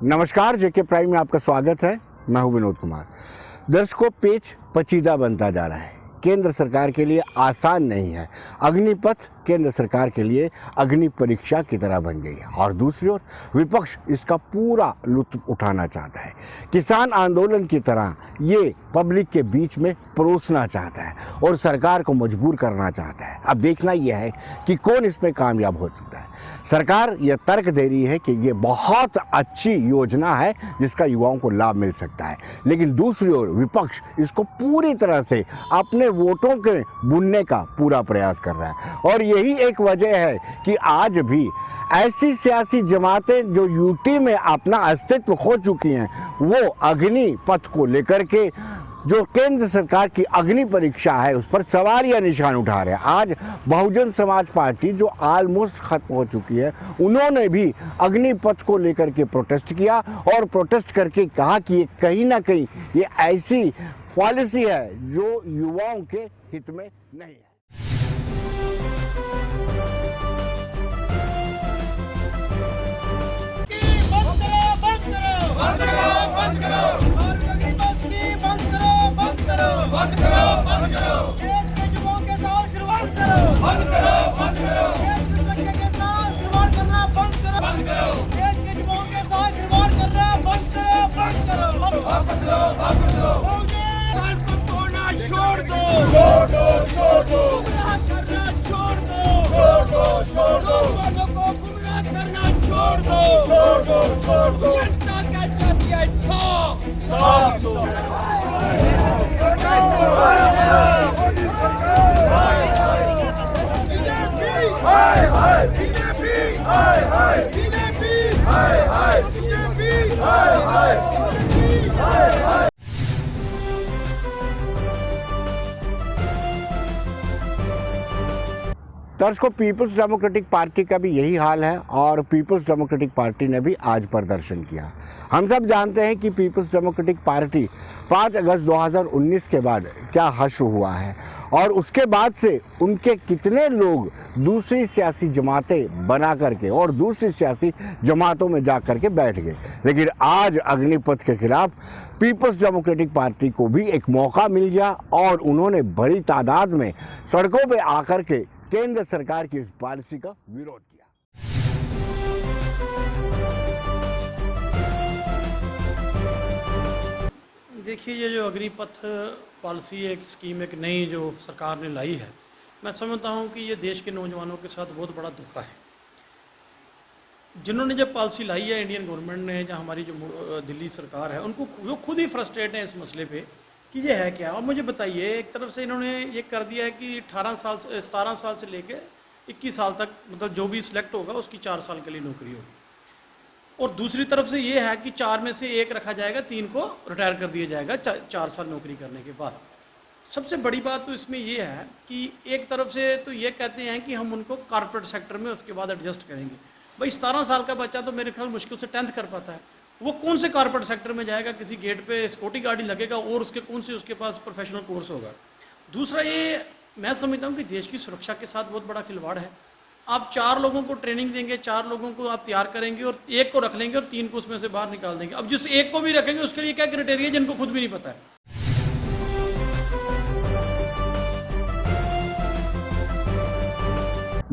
नमस्कार, जेके प्राइम में आपका स्वागत है। मैं हूं विनोद कुमार। दर्शकों, पेच पचीदा बनता जा रहा है। केंद्र सरकार के लिए आसान नहीं है। अग्निपथ केंद्र सरकार के लिए अग्नि परीक्षा की तरह बन गई है और दूसरी ओर विपक्ष इसका पूरा लुत्फ उठाना चाहता है। किसान आंदोलन की तरह ये पब्लिक के बीच में परोसना चाहता है और सरकार को मजबूर करना चाहता है। अब देखना यह है कि कौन इसमें कामयाब हो सकता है। सरकार यह तर्क दे रही है कि ये बहुत अच्छी योजना है जिसका युवाओं को लाभ मिल सकता है, लेकिन दूसरी ओर विपक्ष इसको पूरी तरह से अपने वोटों के बुनने का पूरा प्रयास कर रहा है। और यही एक वजह है कि आज भी ऐसी सियासी जमातें जो यूटी में अपना अस्तित्व खो चुकी हैं, वो अग्निपथ को लेकर के जो केंद्र सरकार की अग्नि परीक्षा है उस पर सवाल या निशान उठा रहे हैं। आज बहुजन समाज पार्टी जो ऑलमोस्ट खत्म हो चुकी है, उन्होंने भी अग्निपथ को लेकर के प्रोटेस्ट किया और प्रोटेस्ट करके कहा कि ये कहीं ना कहीं ये ऐसी पॉलिसी है जो युवाओं के हित में नहीं है। बंद करो देश के युवाओं के साथ शुरुआत करो। बंद करो देश के साथ शुरुआत करना बंद करो। देश के युवाओं के साथ शुरुआत करना बंद करो। वापस लो भारत को तोड़ना छोड़ दो। गुमराह करना छोड़ दो। वालों को गुमराह करना छोड़ दो। जनता का चाहिए दर्शकों, पीपल्स डेमोक्रेटिक पार्टी का भी यही हाल है और पीपल्स डेमोक्रेटिक पार्टी ने भी आज प्रदर्शन किया। हम सब जानते हैं कि पीपल्स डेमोक्रेटिक पार्टी 5 अगस्त 2019 के बाद क्या हश्र हुआ है और उसके बाद से उनके कितने लोग दूसरी सियासी जमातें बना करके और दूसरी सियासी जमातों में जा करके बैठ गए। लेकिन आज अग्निपथ के खिलाफ पीपल्स डेमोक्रेटिक पार्टी को भी एक मौका मिल गया और उन्होंने बड़ी तादाद में सड़कों पर आकर के केंद्र सरकार की इस पॉलिसी का विरोध किया। देखिए, ये जो अग्निपथ पॉलिसी एक स्कीम एक नई जो सरकार ने लाई है, मैं समझता हूँ कि ये देश के नौजवानों के साथ बहुत बड़ा धोखा है। जिन्होंने जब पॉलिसी लाई है इंडियन गवर्नमेंट ने, या हमारी जो दिल्ली सरकार है, उनको वो खुद ही फ्रस्ट्रेट हैं इस मसले पे कि ये है क्या। और मुझे बताइए, एक तरफ से इन्होंने ये कर दिया है कि 17 साल से लेके 21 साल तक, मतलब जो भी सिलेक्ट होगा उसकी 4 साल के लिए नौकरी होगी, और दूसरी तरफ से ये है कि 4 में से 1 रखा जाएगा, 3 को रिटायर कर दिया जाएगा 4 साल नौकरी करने के बाद। सबसे बड़ी बात तो इसमें ये है कि एक तरफ से तो ये कहते हैं कि हम उनको कॉर्पोरेट सेक्टर में उसके बाद एडजस्ट करेंगे। भाई, 17 साल का बच्चा तो मेरे ख्याल मुश्किल से 10th कर पाता है, वो कौन से कॉर्पोरेट सेक्टर में जाएगा? किसी गेट पे सिक्योरिटी गार्ड ही लगेगा और उसके कौन से उसके पास प्रोफेशनल कोर्स होगा। दूसरा, ये मैं समझता हूँ कि देश की सुरक्षा के साथ बहुत बड़ा खिलवाड़ है। आप 4 लोगों को ट्रेनिंग देंगे, 4 लोगों को आप तैयार करेंगे और 1 को रख लेंगे और 3 को उसमें से बाहर निकाल देंगे। अब जिस 1 को भी रखेंगे उसके लिए क्या क्राइटेरिया जिनको खुद भी नहीं पता है।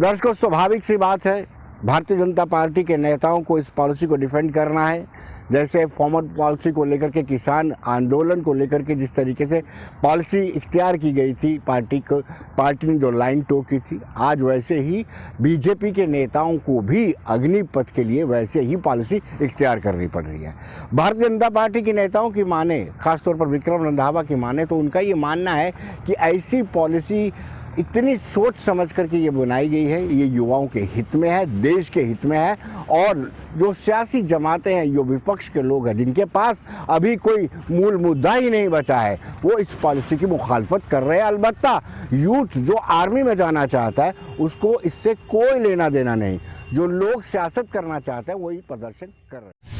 दर्शकों, स्वाभाविक सी बात है, भारतीय जनता पार्टी के नेताओं को इस पॉलिसी को डिफेंड करना है। जैसे फॉर्मर पॉलिसी को लेकर के, किसान आंदोलन को लेकर के जिस तरीके से पॉलिसी इख्तियार की गई थी, पार्टी ने जो लाइन टोकी थी, आज वैसे ही बीजेपी के नेताओं को भी अग्निपथ के लिए वैसे ही पॉलिसी इख्तियार करनी पड़ रही है। भारतीय जनता पार्टी के नेताओं की माने, खासतौर पर विक्रम रंधावा की माने, तो उनका ये मानना है कि ऐसी पॉलिसी इतनी सोच समझ करके ये बनाई गई है, ये युवाओं के हित में है, देश के हित में है। और जो सियासी जमातें हैं, जो विपक्ष के लोग हैं, जिनके पास अभी कोई मूल मुद्दा ही नहीं बचा है, वो इस पॉलिसी की मुखालफत कर रहे हैं। अलबत्ता यूथ जो आर्मी में जाना चाहता है उसको इससे कोई लेना देना नहीं। जो लोग सियासत करना चाहते हैं वही प्रदर्शन कर रहे हैं।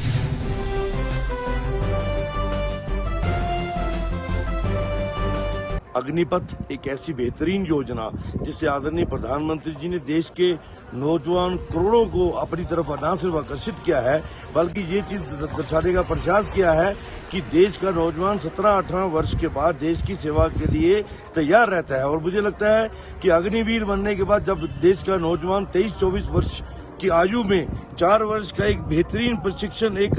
अग्निपथ एक ऐसी बेहतरीन योजना जिससे आदरणीय प्रधानमंत्री जी ने देश के नौजवान करोड़ों को अपनी तरफ न सिर्फ आकर्षित किया है बल्कि ये चीज दर्शाने का प्रयास किया है कि देश का नौजवान 17-18 वर्ष के बाद देश की सेवा के लिए तैयार रहता है। और मुझे लगता है कि अग्निवीर बनने के बाद जब देश का नौजवान 23-24 वर्ष की आयु में 4 वर्ष का एक बेहतरीन प्रशिक्षण एक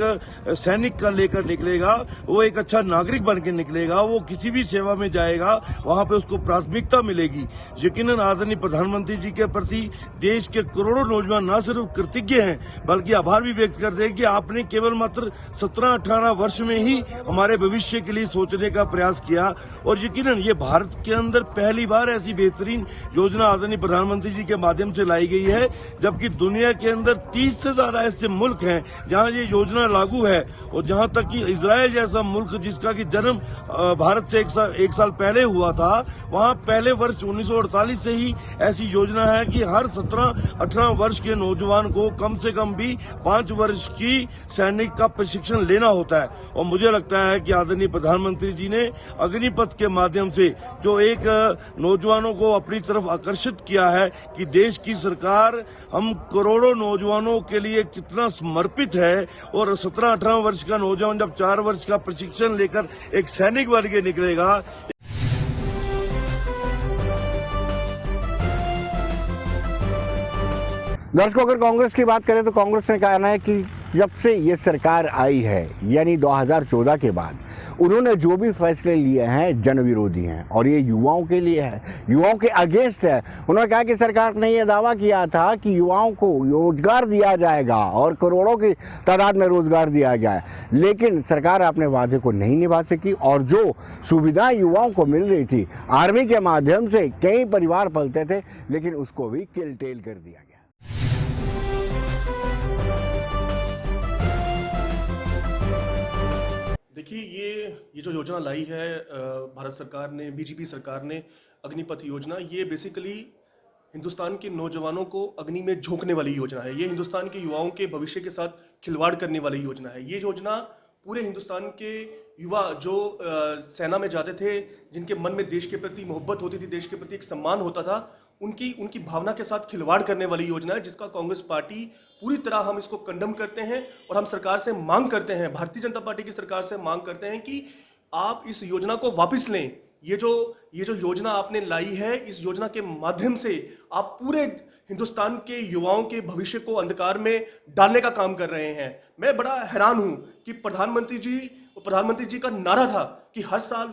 सैनिक का लेकर निकलेगा, वो एक अच्छा नागरिक बन के निकलेगा, वो किसी भी सेवा में जाएगा वहां पे उसको प्राथमिकता मिलेगी। यकीनन आदरणीय प्रधानमंत्री जी के प्रति देश के करोड़ों नौजवान न सिर्फ कृतज्ञ हैं बल्कि आभार भी व्यक्त करते हैं कि आपने केवल मात्र 17-18 वर्ष में ही हमारे भविष्य के लिए सोचने का प्रयास किया। और यकीनन ये भारत के अंदर पहली बार ऐसी बेहतरीन योजना आदरणीय प्रधानमंत्री जी के माध्यम से लाई गई है, जबकि दुनिया के अंदर 30 से ज्यादा ऐसे मुल्क हैं जहां ये योजना लागू है। और जहां तक कि इजराइल जैसा मुल्क जिसका कि जन्म भारत से एक साल पहले हुआ था, वहां पहले वर्ष 1948 से ही ऐसी योजना है कि हर 17-18 वर्ष के नौजवान को कम से कम भी 5 वर्ष की सैनिक का प्रशिक्षण लेना होता है। और मुझे लगता है कि आदरणीय प्रधानमंत्री जी ने अग्निपथ के माध्यम से जो एक नौजवानों को अपनी तरफ आकर्षित किया है कि देश की सरकार हम करोड़ों नौजवानों के लिए कितना समर्पित है। और 17-18 वर्ष का नौजवान जब 4 वर्ष का प्रशिक्षण लेकर एक सैनिक बन के निकलेगा। दर्शकों, अगर कांग्रेस की बात करें तो कांग्रेस ने कहना है कि जब से ये सरकार आई है यानी 2014 के बाद उन्होंने जो भी फैसले लिए हैं जन विरोधी हैं और ये युवाओं के लिए है, युवाओं के अगेंस्ट है। उन्होंने कहा कि सरकार ने ये दावा किया था कि युवाओं को रोजगार दिया जाएगा और करोड़ों की तादाद में रोजगार दिया गया है, लेकिन सरकार अपने वादे को नहीं निभा सकी और जो सुविधाएं युवाओं को मिल रही थी आर्मी के माध्यम से कई परिवार पलते थे, लेकिन उसको भी किलटेल कर दिया गया। देखिए, ये जो योजना लाई है भारत सरकार ने, बीजेपी सरकार ने, अग्निपथ योजना, ये बेसिकली हिंदुस्तान के नौजवानों को अग्नि में झोंकने वाली योजना है। ये हिंदुस्तान के युवाओं के भविष्य के साथ खिलवाड़ करने वाली योजना है। ये योजना पूरे हिंदुस्तान के युवा जो सेना में जाते थे, जिनके मन में देश के प्रति मोहब्बत होती थी, देश के प्रति एक सम्मान होता था, उनकी भावना के साथ खिलवाड़ करने वाली योजना है, जिसका कांग्रेस पार्टी पूरी तरह हम इसको कंडम करते हैं। और हम सरकार से मांग करते हैं, भारतीय जनता पार्टी की सरकार से मांग करते हैं कि आप इस योजना को वापस लें। ये जो योजना आपने लाई है, इस योजना के माध्यम से आप पूरे हिंदुस्तान के युवाओं के भविष्य को अंधकार में डालने का काम कर रहे हैं। मैं बड़ा हैरान हूं कि प्रधानमंत्री जी का नारा था कि हर साल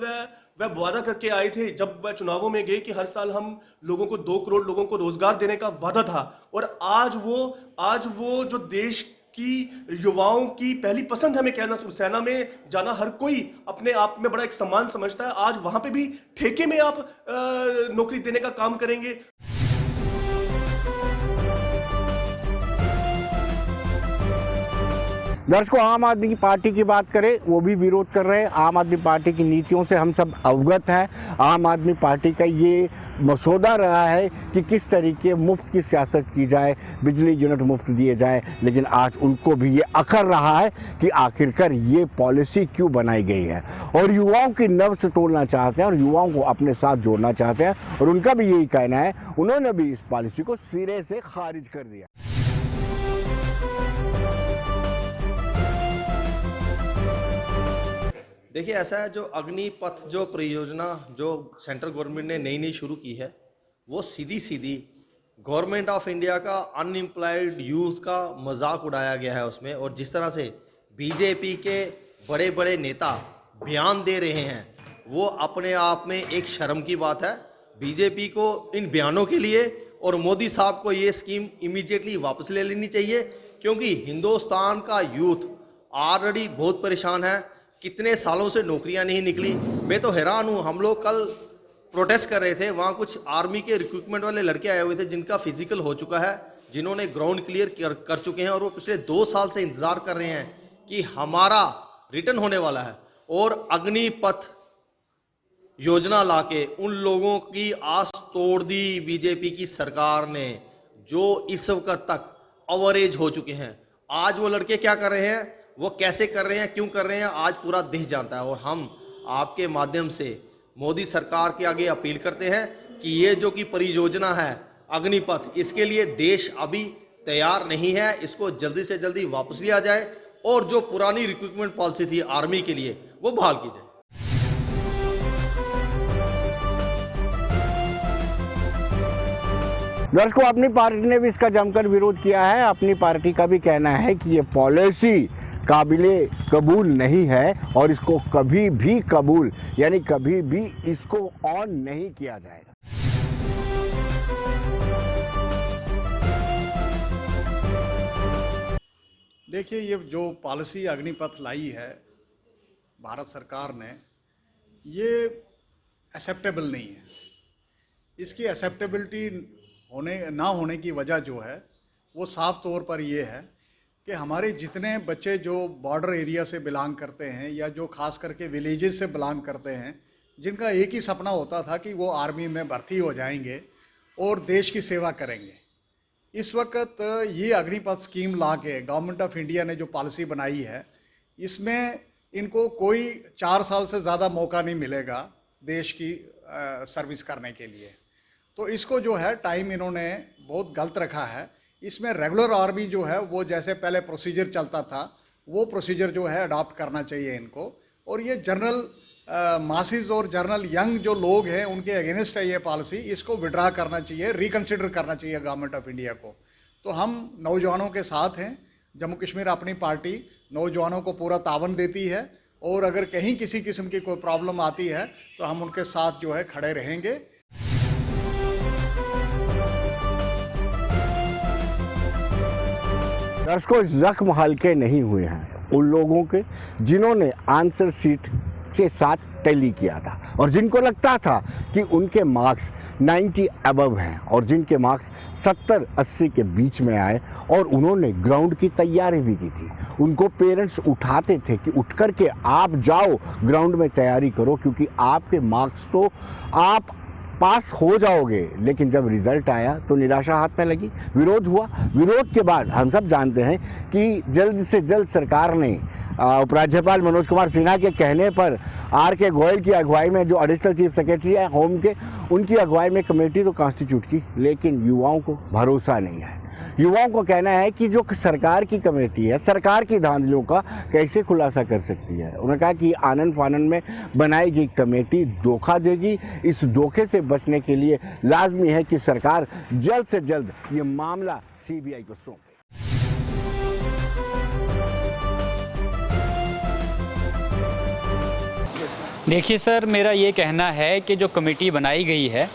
वह वादा करके आए थे जब वह चुनावों में गए कि हर साल हम लोगों को 2 करोड़ लोगों को रोजगार देने का वादा था। और आज वो जो देश की युवाओं की पहली पसंद है, मैं कहना, सेना में जाना हर कोई अपने आप में बड़ा एक सम्मान समझता है, आज वहां पे भी ठेके में आप नौकरी देने का काम करेंगे। दर्शकों, आम आदमी पार्टी की बात करें, वो भी विरोध कर रहे हैं। आम आदमी पार्टी की नीतियों से हम सब अवगत हैं। आम आदमी पार्टी का ये मसौदा रहा है कि किस तरीके मुफ्त की सियासत की जाए, बिजली यूनिट मुफ्त दिए जाए, लेकिन आज उनको भी ये अखर रहा है कि आखिरकार ये पॉलिसी क्यों बनाई गई है। और युवाओं की नब्ज तोड़ना चाहते हैं और युवाओं को अपने साथ जोड़ना चाहते हैं, और उनका भी यही कहना है। उन्होंने भी इस पॉलिसी को सिरे से खारिज कर दिया। देखिए, ऐसा है, जो अग्निपथ जो परियोजना जो सेंट्रल गवर्नमेंट ने नई शुरू की है, वो सीधी गवर्नमेंट ऑफ इंडिया का अनएम्प्लॉयड यूथ का मजाक उड़ाया गया है उसमें। और जिस तरह से बीजेपी के बड़े बड़े नेता बयान दे रहे हैं, वो अपने आप में एक शर्म की बात है। बीजेपी को इन बयानों के लिए और मोदी साहब को ये स्कीम इमीडिएटली वापस ले लेनी चाहिए, क्योंकि हिंदुस्तान का यूथ ऑलरेडी बहुत परेशान है। कितने सालों से नौकरियां नहीं निकली। मैं तो हैरान हूँ, हम लोग कल प्रोटेस्ट कर रहे थे, वहाँ कुछ आर्मी के रिक्रूटमेंट वाले लड़के आए हुए थे जिनका फिजिकल हो चुका है, जिन्होंने ग्राउंड क्लियर कर चुके हैं, और वो पिछले 2 साल से इंतजार कर रहे हैं कि हमारा रिटर्न होने वाला है। और अग्निपथ योजना लाके उन लोगों की आस तोड़ दी बीजेपी की सरकार ने, जो इस वक्त तक अवरेज हो चुके हैं। आज वो लड़के क्या कर रहे हैं, वो कैसे कर रहे हैं, क्यों कर रहे हैं, आज पूरा देश जानता है। और हम आपके माध्यम से मोदी सरकार के आगे अपील करते हैं कि ये जो कि परियोजना है अग्निपथ, इसके लिए देश अभी तैयार नहीं है, इसको जल्दी से जल्दी वापस लिया जाए और जो पुरानी रिक्रूटमेंट पॉलिसी थी आर्मी के लिए वो बहाल की जाए। दर्शकों, अपनी पार्टी ने भी इसका जमकर विरोध किया है। अपनी पार्टी का भी कहना है कि ये पॉलिसी काबिले कबूल नहीं है और इसको कभी भी कबूल यानी कभी भी इसको ऑन नहीं किया जाएगा। देखिए, ये जो पॉलिसी अग्निपथ लाई है भारत सरकार ने, ये एक्सेप्टेबल नहीं है। इसकी एक्सेप्टेबिलिटी ना होने की वजह जो है वो साफ तौर पर ये है कि हमारे जितने बच्चे जो बॉर्डर एरिया से बिलोंग करते हैं या जो खास करके विलेजेस से बिलोंग करते हैं, जिनका एक ही सपना होता था कि वो आर्मी में भर्ती हो जाएंगे और देश की सेवा करेंगे, इस वक्त ये अग्निपथ स्कीम ला के गवर्नमेंट ऑफ इंडिया ने जो पॉलिसी बनाई है, इसमें इनको कोई 4 साल से ज़्यादा मौका नहीं मिलेगा देश की सर्विस करने के लिए। तो इसको जो है टाइम इन्होंने बहुत गलत रखा है। इसमें रेगुलर आर्मी जो है वो जैसे पहले प्रोसीजर चलता था वो प्रोसीजर जो है अडॉप्ट करना चाहिए इनको, और ये जनरल मासिस और जनरल यंग जो लोग हैं उनके अगेंस्ट है ये पॉलिसी, इसको विड्रा करना चाहिए, रिकन्सिडर करना चाहिए गवर्नमेंट ऑफ इंडिया को। तो हम नौजवानों के साथ हैं। जम्मू कश्मीर अपनी पार्टी नौजवानों को पूरा तावन देती है और अगर कहीं किसी किस्म की कोई प्रॉब्लम आती है तो हम उनके साथ जो है खड़े रहेंगे। दर्शकों, जख्म हल्के नहीं हुए हैं उन लोगों के जिन्होंने आंसर शीट के साथ टैली किया था और जिनको लगता था कि उनके मार्क्स 90 अबव हैं और जिनके मार्क्स 70-80 के बीच में आए और उन्होंने ग्राउंड की तैयारी भी की थी। उनको पेरेंट्स उठाते थे कि उठ कर के आप जाओ ग्राउंड में तैयारी करो क्योंकि आपके मार्क्स तो आप पास हो जाओगे। लेकिन जब रिजल्ट आया तो निराशा हाथ में लगी, विरोध हुआ। विरोध के बाद हम सब जानते हैं कि जल्द से जल्द सरकार ने उपराज्यपाल मनोज कुमार सिन्हा के कहने पर R.K. गोयल की अगुवाई में जो एडिशनल चीफ सेक्रेटरी है होम के, उनकी अगुवाई में कमेटी तो कॉन्स्टिट्यूट की, लेकिन युवाओं को भरोसा नहीं है। युवाओं को कहना है कि जो सरकार की कमेटी है सरकार की धांधलियों का कैसे खुलासा कर सकती है। उन्होंने कहा कि आनन फानन में बनाई गई कमेटी धोखा देगी। इस धोखे से बचने के लिए लाजमी है कि सरकार जल्द से जल्द ये मामला CBI को सौंपे। देखिए सर, मेरा ये कहना है कि जो कमेटी बनाई गई है,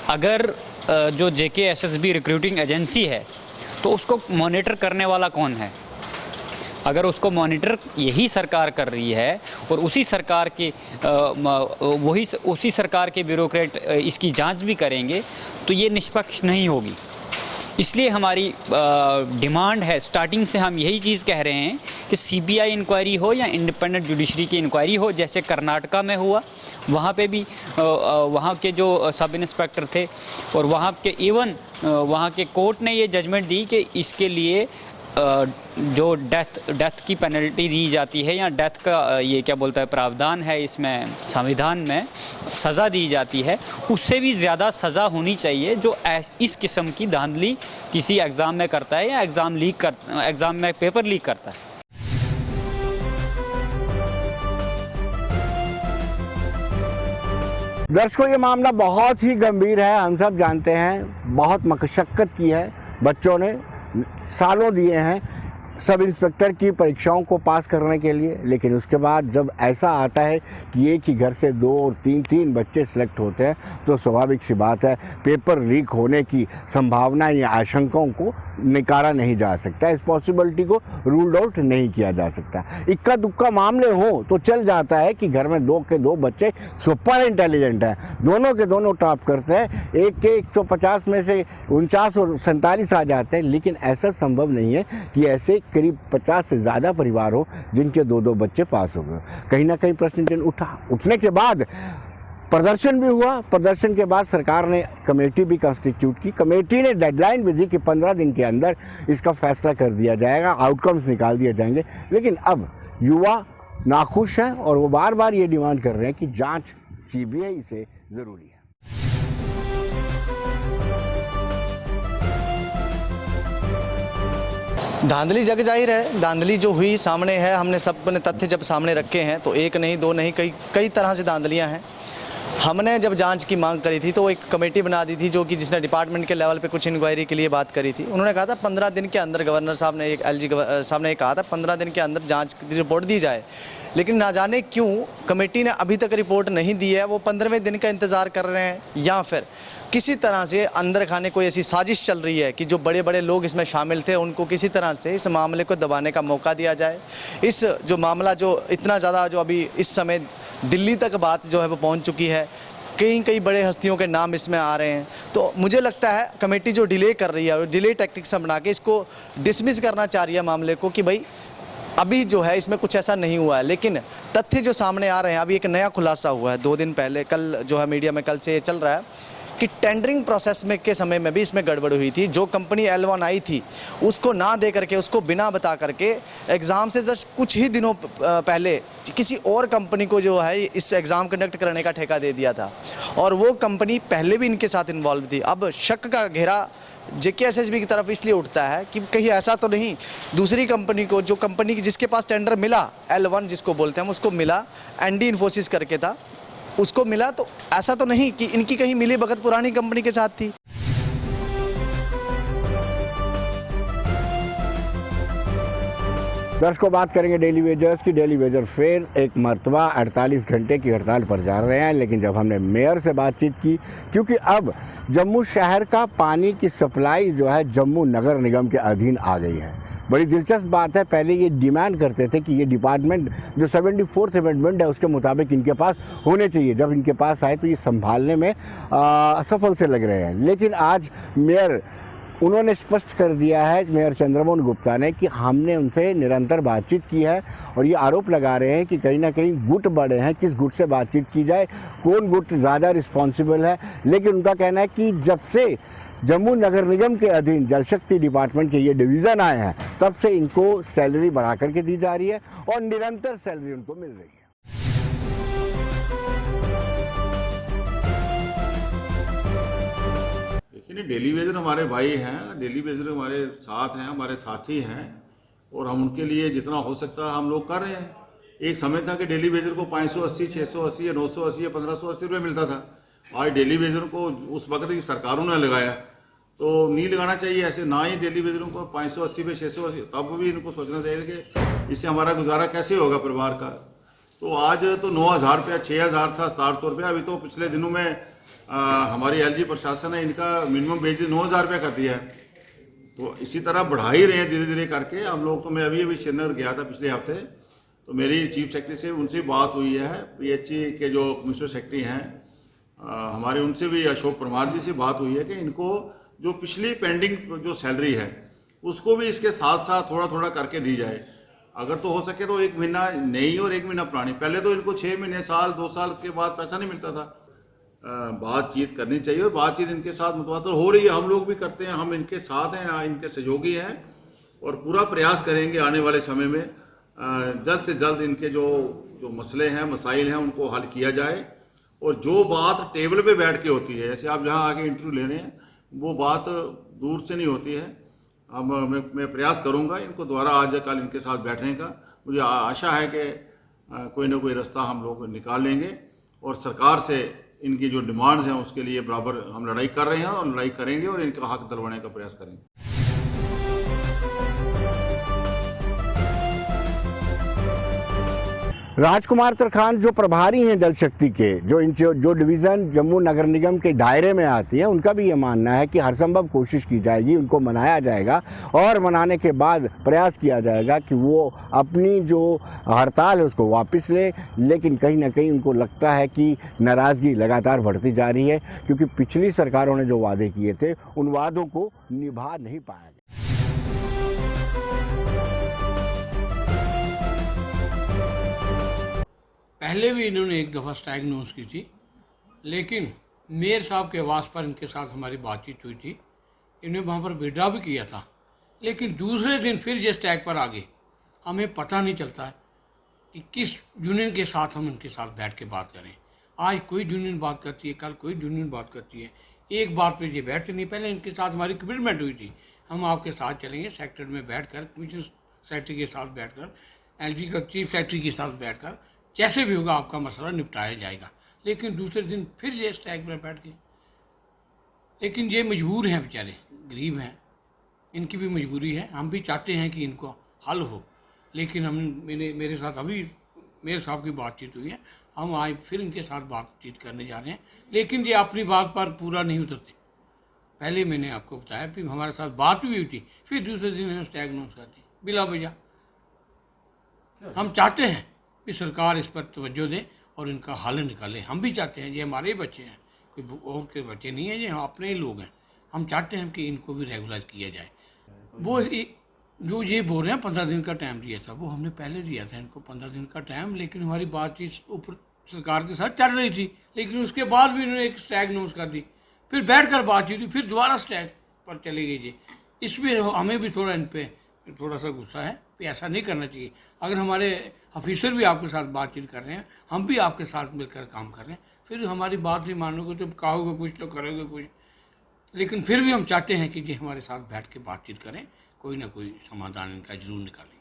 अगर जो JKSSB रिक्रूटिंग एजेंसी है तो उसको मॉनिटर करने वाला कौन है? अगर उसको मॉनिटर यही सरकार कर रही है और उसी सरकार के ब्यूरोक्रेट इसकी जांच भी करेंगे तो ये निष्पक्ष नहीं होगी। इसलिए हमारी डिमांड है, स्टार्टिंग से हम यही चीज़ कह रहे हैं कि CBI इंक्वायरी हो या इंडिपेंडेंट जुडिशरी की इंक्वायरी हो, जैसे कर्नाटका में हुआ। वहाँ पे भी वहाँ के जो सब इंस्पेक्टर थे और वहाँ के इवन वहाँ के कोर्ट ने ये जजमेंट दी कि इसके लिए जो डेथ की पेनल्टी दी जाती है या डेथ का ये क्या बोलता है प्रावधान है इसमें संविधान में सज़ा दी जाती है, उससे भी ज़्यादा सज़ा होनी चाहिए जो इस किस्म की धांधली किसी एग्ज़ाम में करता है या एग्ज़ाम में पेपर लीक करता है। दर्शकों, ये मामला बहुत ही गंभीर है। हम सब जानते हैं बहुत मशक्क़त की है, बच्चों ने सालों दिए हैं सब इंस्पेक्टर की परीक्षाओं को पास करने के लिए, लेकिन उसके बाद जब ऐसा आता है कि एक ही घर से 2 और 3 बच्चे सिलेक्ट होते हैं तो स्वाभाविक सी बात है पेपर लीक होने की संभावना या आशंकाओं को नकारा नहीं जा सकता, इस पॉसिबिलिटी को रूल्ड आउट नहीं किया जा सकता। इक्का दुक्का मामले हो तो चल जाता है कि घर में 2 के 2 बच्चे सुपर इंटेलिजेंट हैं, दोनों के दोनों टॉप करते हैं, एक के 150 में से 49 और 47 आ जाते हैं, लेकिन ऐसा संभव नहीं है कि ऐसे करीब 50 से ज़्यादा परिवार हो जिनके 2 बच्चे पास हो गए। कहीं ना कहीं प्रश्न चिन्ह उठने के बाद प्रदर्शन भी हुआ। प्रदर्शन के बाद सरकार ने कमेटी भी कॉन्स्टिट्यूट की। कमेटी ने डेडलाइन भी दी कि 15 दिन के अंदर इसका फैसला कर दिया जाएगा, आउटकम्स निकाल दिए जाएंगे। लेकिन अब युवा नाखुश हैं और वो बार बार ये डिमांड कर रहे हैं कि जांच सीबीआई से ज़रूरी है। धांधली जग जाहिर है, धांधली जो हुई सामने है, हमने सब ने तथ्य जब सामने रखे हैं तो एक नहीं दो नहीं कई तरह से धांधलियां हैं। हमने जब जांच की मांग करी थी तो एक कमेटी बना दी थी जो कि जिसने डिपार्टमेंट के लेवल पे कुछ इंक्वायरी के लिए बात करी थी। उन्होंने कहा था 15 दिन के अंदर, गवर्नर साहब ने एलजी साहब ने कहा था 15 दिन के अंदर जांच की रिपोर्ट दी जाए, लेकिन ना जाने क्यों कमेटी ने अभी तक रिपोर्ट नहीं दी है। वो 15वें दिन का इंतज़ार कर रहे हैं या फिर किसी तरह से अंदर खाने कोई ऐसी साजिश चल रही है कि जो बड़े बड़े लोग इसमें शामिल थे उनको किसी तरह से इस मामले को दबाने का मौका दिया जाए। इस जो मामला जो इतना ज़्यादा जो अभी इस समय दिल्ली तक बात जो है वो पहुंच चुकी है, कई बड़े हस्तियों के नाम इसमें आ रहे हैं, तो मुझे लगता है कमेटी जो डिले कर रही है और डिले टैक्टिक्स बना के इसको डिसमिस करना चाह रही है मामले को कि भाई अभी जो है इसमें कुछ ऐसा नहीं हुआ है। लेकिन तथ्य जो सामने आ रहे हैं, अभी एक नया खुलासा हुआ है 2 दिन पहले, कल जो है मीडिया में कल से ये चल रहा है कि टेंडरिंग प्रोसेस में के समय में भी इसमें गड़बड़ हुई थी। जो कंपनी L1 आई थी उसको ना दे करके, उसको बिना बता करके एग्ज़ाम से जस्ट कुछ ही दिनों पहले किसी और कंपनी को जो है इस एग्ज़ाम कंडक्ट करने का ठेका दे दिया था और वो कंपनी पहले भी इनके साथ इन्वॉल्व थी। अब शक का घेरा JKSSB की तरफ इसलिए उठता है कि कहीं ऐसा तो नहीं दूसरी कंपनी को, जो कंपनी जिसके पास टेंडर मिला L1 जिसको बोलते हैं, उसको मिला ND इन्फोसिस करके था, उसको मिला, तो ऐसा तो नहीं कि इनकी कहीं मिली भगत पुरानी कंपनी के साथ थी। दर्शकों, बात करेंगे डेली वेजर्स की। डेली वेजर फिर एक मरतबा 48 घंटे की हड़ताल पर जा रहे हैं, लेकिन जब हमने मेयर से बातचीत की, क्योंकि अब जम्मू शहर का पानी की सप्लाई जो है जम्मू नगर निगम के अधीन आ गई है। बड़ी दिलचस्प बात है, पहले ये डिमांड करते थे कि ये डिपार्टमेंट जो 74th अमेंडमेंट है उसके मुताबिक इनके पास होने चाहिए। जब इनके पास आए तो ये संभालने में असफल से लग रहे हैं। लेकिन आज मेयर उन्होंने स्पष्ट कर दिया है, मेयर चंद्रमोहन गुप्ता ने, कि हमने उनसे निरंतर बातचीत की है और ये आरोप लगा रहे हैं कि कहीं ना कहीं गुट बड़े हैं, किस गुट से बातचीत की जाए, कौन गुट ज़्यादा रिस्पॉन्सिबल है। लेकिन उनका कहना है कि जब से जम्मू नगर निगम के अधीन जल शक्ति डिपार्टमेंट के ये डिवीज़न आए हैं तब से इनको सैलरी बढ़ा करके दी जा रही है और निरंतर सैलरी उनको मिल रही है। देखिए, डेली वेजर हमारे भाई हैं, डेली वेजर हमारे साथ हैं, हमारे साथी हैं और हम उनके लिए जितना हो सकता है हम लोग कर रहे हैं। एक समय था कि डेली वेजर को 580, 680 या 980 या 1580 रुपये मिलता था। आज डेली वेजर को उस वक्त की सरकारों ने लगाया, तो नहीं लगाना चाहिए ऐसे, ना ही डेली वेजरों को 580 पे 680, तब भी इनको सोचना चाहिए कि इससे हमारा गुजारा कैसे होगा परिवार का। तो आज तो 9,000 रुपया, 6,000 था, 700 रुपया। अभी तो पिछले दिनों में हमारी LG प्रशासन ने इनका मिनिमम वेज 9,000 रुपया कर दिया है। तो इसी तरह बढ़ा ही रहे हैं धीरे धीरे करके हम लोग। तो मैं अभी श्रीनगर गया था पिछले हफ्ते, तो मेरी चीफ सेक्रेटरी से उनसे बात हुई है, PHE के जो कमिश्नर सेक्रेटरी हैं हमारे, उनसे भी अशोक परमार जी से बात हुई है कि इनको जो पिछली पेंडिंग जो सैलरी है उसको भी इसके साथ साथ थोड़ा थोड़ा करके दी जाए। अगर तो हो सके तो 1 महीना नई और 1 महीना पुरानी। पहले तो इनको 6 महीने, साल, 2 साल के बाद पैसा नहीं मिलता था। बातचीत करनी चाहिए और बातचीत इनके साथ मुतवातर हो रही है, हम लोग भी करते हैं, हम इनके साथ हैं, इनके सहयोगी हैं और पूरा प्रयास करेंगे आने वाले समय में जल्द से जल्द इनके जो मसले हैं, मसाइल हैं, उनको हल किया जाए। और जो बात टेबल पे बैठ के होती है, जैसे आप जहाँ आके इंटरव्यू ले रहे हैं, वो बात दूर से नहीं होती है। अब मैं प्रयास करूँगा इनको दोबारा आज या कल इनके साथ बैठने का। मुझे आशा है कि कोई ना कोई रास्ता हम लोग निकाल लेंगे और सरकार से इनकी जो डिमांड्स हैं उसके लिए बराबर हम लड़ाई कर रहे हैं और लड़ाई करेंगे और इनका हक दिलवाने का प्रयास करेंगे। राजकुमार तरखान जो प्रभारी हैं जल शक्ति के, जो डिवीज़न जम्मू नगर निगम के दायरे में आती है, उनका भी ये मानना है कि हर संभव कोशिश की जाएगी, उनको मनाया जाएगा और मनाने के बाद प्रयास किया जाएगा कि वो अपनी जो हड़ताल है उसको वापस ले। लेकिन कहीं ना कहीं उनको लगता है कि नाराज़गी लगातार बढ़ती जा रही है, क्योंकि पिछली सरकारों ने जो वादे किए थे उन वादों को निभा नहीं पाया गया। पहले भी इन्होंने एक दफ़ा स्ट्राइक अनाउंस की थी, लेकिन मेयर साहब के आवाज़ पर इनके साथ हमारी बातचीत हुई थी, इन्होंने वहाँ पर विड्रॉ भी किया था, लेकिन दूसरे दिन फिर ये स्ट्राइक पर आ गए। हमें पता नहीं चलता है कि किस यूनियन के साथ हम इनके साथ बैठ के बात करें। आज कोई यूनियन बात करती है, कल कोई यूनियन बात करती है, एक बात पे ये बैठते नहीं। पहले इनके साथ हमारी कमिटमेंट हुई थी, हम आपके साथ चलेंगे, सेक्टर में बैठकर, कमीशन सेक्रेटरी के साथ बैठकर, एलजी का चीफ सेक्रेटरी के साथ बैठकर, जैसे भी होगा आपका मसला निपटाया जाएगा। लेकिन दूसरे दिन फिर ये स्ट्राइक पर बैठ गए। लेकिन ये मजबूर हैं बेचारे, गरीब हैं, इनकी भी मजबूरी है। हम भी चाहते हैं कि इनको हल हो, लेकिन हम मेरे साथ अभी मेरे साहब की बातचीत हुई है, हम आज फिर इनके साथ बातचीत करने जा रहे हैं। लेकिन ये अपनी बात पर पूरा नहीं उतरते। पहले मैंने आपको बताया कि हमारे साथ बात भी हुई थी, फिर दूसरे दिन इन्होंने स्ट्राइक अनाउंस कर दी बिला वजह। हम चाहते हैं कि सरकार इस पर तवज्जो दे और इनका हल निकाले। हम भी चाहते हैं, ये हमारे ही बच्चे हैं, कोई और के बच्चे नहीं हैं, ये हम अपने ही लोग हैं। हम चाहते हैं कि इनको भी रेगुलाइज किया जाए। वो जो ये बोल रहे हैं 15 दिन का टाइम दिया था, वो हमने पहले दिया था इनको 15 दिन का टाइम। लेकिन हमारी बातचीत ऊपर सरकार के साथ चल रही थी, लेकिन उसके बाद भी उन्होंने एक स्ट्राइक अनाउंस कर दी। फिर बैठकर बातचीत हुई, फिर दोबारा स्ट्राइक पर चले गए जी। इसमें हमें भी थोड़ा इन पे थोड़ा सा गुस्सा है कि ऐसा नहीं करना चाहिए। अगर हमारे ऑफिसर भी आपके साथ बातचीत कर रहे हैं, हम भी आपके साथ मिलकर काम कर रहे हैं, फिर हमारी बात नहीं मानोगे तो कहोगे कुछ तो करोगे कुछ। लेकिन फिर भी हम चाहते हैं कि ये हमारे साथ बैठ के बातचीत करें, कोई ना कोई समाधान इनका जरूर निकालेंगे।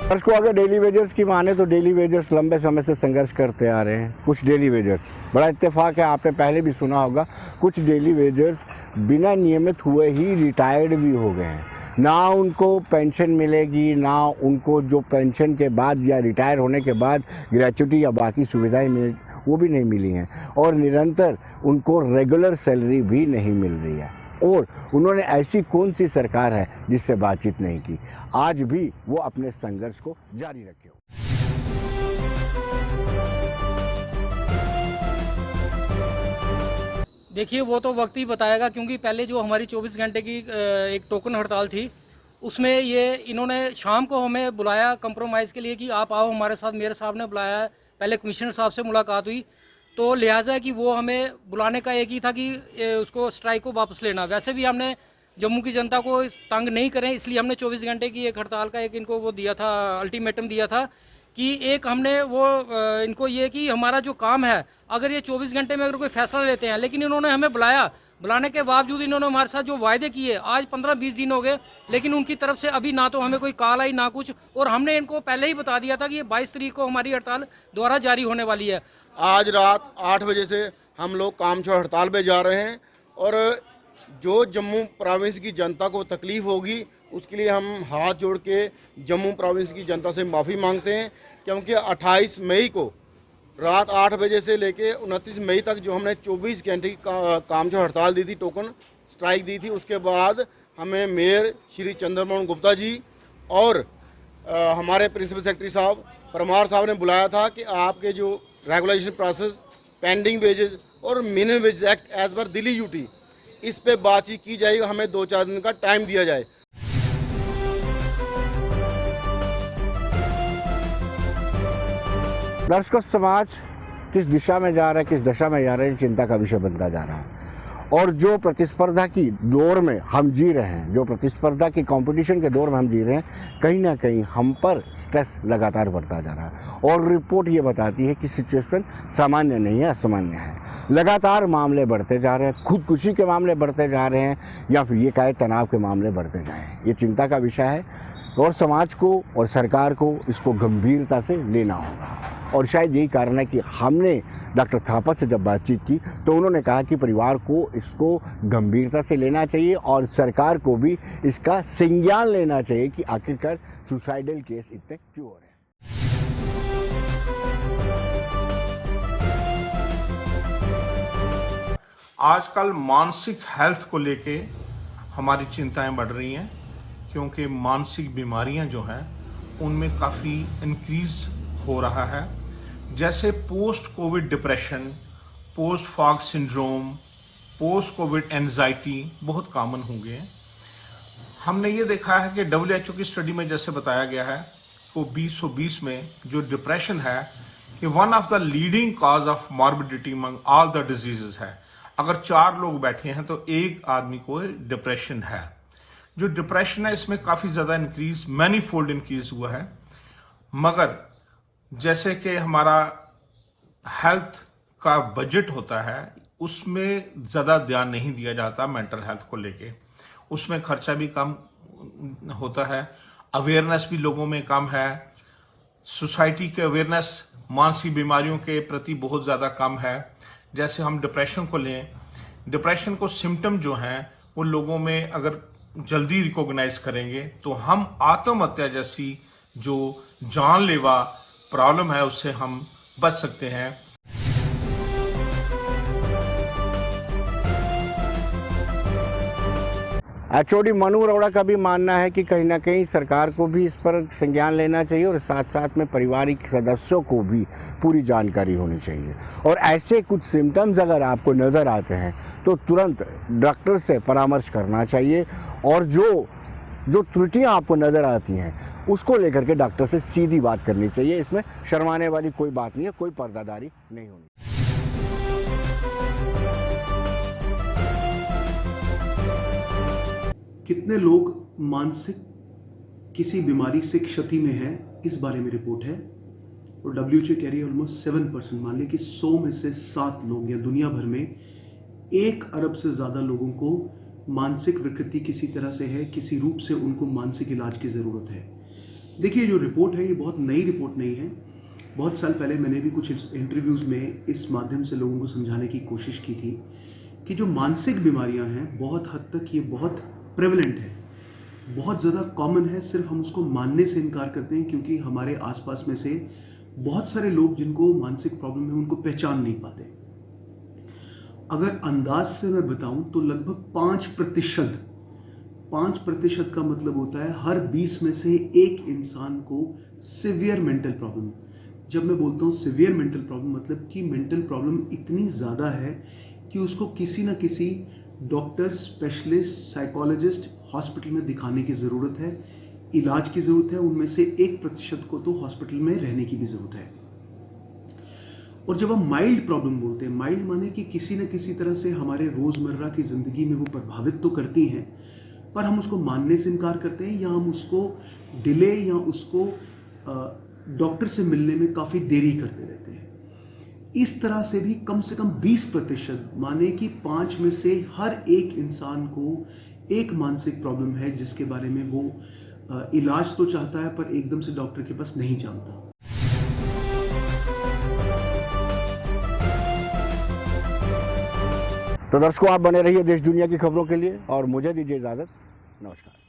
संघर्ष को अगर डेली वेजर्स की माने तो डेली वेजर्स लंबे समय से संघर्ष करते आ रहे हैं। कुछ डेली वेजर्स, बड़ा इत्तेफाक है, आपने पहले भी सुना होगा, कुछ डेली वेजर्स बिना नियमित हुए ही रिटायर्ड भी हो गए हैं। ना उनको पेंशन मिलेगी, ना उनको जो पेंशन के बाद या रिटायर होने के बाद ग्रेच्युटी या बाकी सुविधाएं मिल, वो भी नहीं मिली हैं, और निरंतर उनको रेगुलर सैलरी भी नहीं मिल रही है। और उन्होंने ऐसी कौन सी सरकार है जिससे बातचीत नहीं की। आज भी वो अपने संघर्ष को जारी रखे हो। देखिए, वो तो वक्त ही बताएगा, क्योंकि पहले जो हमारी 24 घंटे की एक टोकन हड़ताल थी, उसमें ये इन्होंने शाम को हमें बुलाया कंप्रोमाइज़ के लिए कि आप आओ हमारे साथ। मेरे साहब ने बुलाया, पहले कमिश्नर साहब से मुलाकात हुई, तो लिहाजा कि वो हमें बुलाने का एक ही था कि उसको स्ट्राइक को वापस लेना। वैसे भी हमने जम्मू की जनता को तंग नहीं करें, इसलिए हमने 24 घंटे की एक हड़ताल का एक इनको वो दिया था, अल्टीमेटम दिया था कि एक हमने वो इनको ये कि हमारा जो काम है, अगर ये 24 घंटे में अगर कोई फैसला लेते हैं, लेकिन इन्होंने हमें बुलाया, बुलाने के बावजूद इन्होंने हमारे साथ जो वायदे किए, आज 15-20 दिन हो गए, लेकिन उनकी तरफ से अभी ना तो हमें कोई कॉल आई ना कुछ। और हमने इनको पहले ही बता दिया था कि ये 22 तारीख को हमारी हड़ताल दोबारा जारी होने वाली है। आज रात 8 बजे से हम लोग काम छोड़ हड़ताल पे जा रहे हैं, और जो जम्मू प्रोविंस की जनता को तकलीफ़ होगी उसके लिए हम हाथ जोड़ के जम्मू प्रोविंस की जनता से माफ़ी मांगते हैं, क्योंकि 28 मई को रात 8 बजे से लेके 29 मई तक जो हमने 24 घंटे की काम छोड़ हड़ताल दी थी, टोकन स्ट्राइक दी थी, उसके बाद हमें मेयर श्री चंद्रमोहन गुप्ता जी और हमारे प्रिंसिपल सेक्रेटरी साहब परमार साहब ने बुलाया था कि आपके जो रेगुलेशन प्रोसेस, पेंडिंग वेजेस और minimum wage act as per Delhi UT, इस पे बातचीत की जाएगी, हमें 2-4 दिन का टाइम दिया जाए। दर्शकों, समाज किस दिशा में जा रहा है, किस दशा में जा रहा है, चिंता का विषय बनता जा रहा है। और जो प्रतिस्पर्धा की दौर में हम जी रहे हैं, जो प्रतिस्पर्धा की कंपटीशन के दौर में हम जी रहे हैं, कहीं ना कहीं हम पर स्ट्रेस लगातार बढ़ता जा रहा है। और रिपोर्ट ये बताती है कि सिचुएशन सामान्य नहीं है, असामान्य है। लगातार मामले बढ़ते जा रहे हैं, खुदकुशी के मामले बढ़ते जा रहे हैं, या फिर ये कहे तनाव के मामले बढ़ते जा रहे हैं। ये चिंता का विषय है और समाज को और सरकार को इसको गंभीरता से लेना होगा। और शायद यही कारण है कि हमने डॉक्टर थापा से जब बातचीत की तो उन्होंने कहा कि परिवार को इसको गंभीरता से लेना चाहिए और सरकार को भी इसका संज्ञान लेना चाहिए कि आखिरकार सुसाइडल केस इतने क्यों हो रहे हैं। आजकल मानसिक हेल्थ को लेके हमारी चिंताएं बढ़ रही हैं, क्योंकि मानसिक बीमारियां जो हैं उनमें काफ़ी इंक्रीज हो रहा है। जैसे post Covid depression, post fog syndrome, post Covid anxiety बहुत कॉमन हो गए हैं। हमने ये देखा है कि WHO की स्टडी में जैसे बताया गया है वो 2020 में जो डिप्रेशन है कि one of the leading cause of morbidity among all the diseases है। अगर 4 लोग बैठे हैं तो एक आदमी को डिप्रेशन है। जो डिप्रेशन है इसमें काफ़ी ज़्यादा इंक्रीज, मैनी फोल्ड इंक्रीज हुआ है। मगर जैसे कि हमारा हेल्थ का बजट होता है उसमें ज़्यादा ध्यान नहीं दिया जाता मेंटल हेल्थ को लेके, उसमें खर्चा भी कम होता है, अवेयरनेस भी लोगों में कम है, सोसाइटी के अवेयरनेस मानसिक बीमारियों के प्रति बहुत ज़्यादा कम है। जैसे हम डिप्रेशन को लें, डिप्रेशन को सिम्टम जो हैं वो लोगों में अगर जल्दी रिकॉग्नाइज करेंगे तो हम आत्महत्या जैसी जो जानलेवा प्रॉब्लम है उससे हम बच सकते हैं। HOD मनु अरोड़ा का भी मानना है कि कहीं ना कहीं सरकार को भी इस पर संज्ञान लेना चाहिए और साथ साथ में पारिवारिक सदस्यों को भी पूरी जानकारी होनी चाहिए। और ऐसे कुछ सिम्टम्स अगर आपको नज़र आते हैं तो तुरंत डॉक्टर से परामर्श करना चाहिए और जो त्रुटियां आपको नज़र आती हैं उसको लेकर के डॉक्टर से सीधी बात करनी चाहिए। इसमें शर्माने वाली कोई बात नहीं है, कोई पर्दादारी नहीं होनी। कितने लोग मानसिक किसी बीमारी से क्षति में है, इस बारे में रिपोर्ट है और WHO कह रही है ऑलमोस्ट 7%। मान लीजिए कि 100 में से 7 लोग या दुनिया भर में 1 अरब से ज़्यादा लोगों को मानसिक विकृति किसी तरह से है, किसी रूप से उनको मानसिक इलाज की ज़रूरत है। देखिए जो रिपोर्ट है ये बहुत नई रिपोर्ट नहीं है। बहुत साल पहले मैंने भी कुछ इंटरव्यूज़ में इस माध्यम से लोगों को समझाने की कोशिश की थी कि जो मानसिक बीमारियां हैं बहुत हद तक ये बहुत प्रेवलेंट है, बहुत ज़्यादा कॉमन है। सिर्फ हम उसको मानने से इनकार करते हैं क्योंकि हमारे आसपास में से बहुत सारे लोग जिनको मानसिक प्रॉब्लम है उनको पहचान नहीं पाते। अगर अंदाज से मैं बताऊं तो लगभग 5% का मतलब होता है हर 20 में से एक इंसान को सिवियर मेंटल प्रॉब्लम। जब मैं बोलता हूं सिवियर मेंटल प्रॉब्लम मतलब कि मेंटल प्रॉब्लम इतनी ज़्यादा है कि उसको किसी ना किसी डॉक्टर, स्पेशलिस्ट, साइकोलॉजिस्ट हॉस्पिटल में दिखाने की ज़रूरत है, इलाज की ज़रूरत है। उनमें से 1% को तो हॉस्पिटल में रहने की भी ज़रूरत है। और जब हम माइल्ड प्रॉब्लम बोलते हैं, माइल्ड माने कि किसी न किसी तरह से हमारे रोज़मर्रा की ज़िंदगी में वो प्रभावित तो करती हैं पर हम उसको मानने से इनकार करते हैं या हम उसको डिले या उसको डॉक्टर से मिलने में काफ़ी देरी करते रहते हैं। इस तरह से भी कम से कम 20% माने कि 5 में से हर एक इंसान को एक मानसिक प्रॉब्लम है जिसके बारे में वो इलाज तो चाहता है पर एकदम से डॉक्टर के पास नहीं जानता। तो दर्शकों, आप बने रहिए देश दुनिया की खबरों के लिए और मुझे दीजिए इजाज़त। नमस्कार।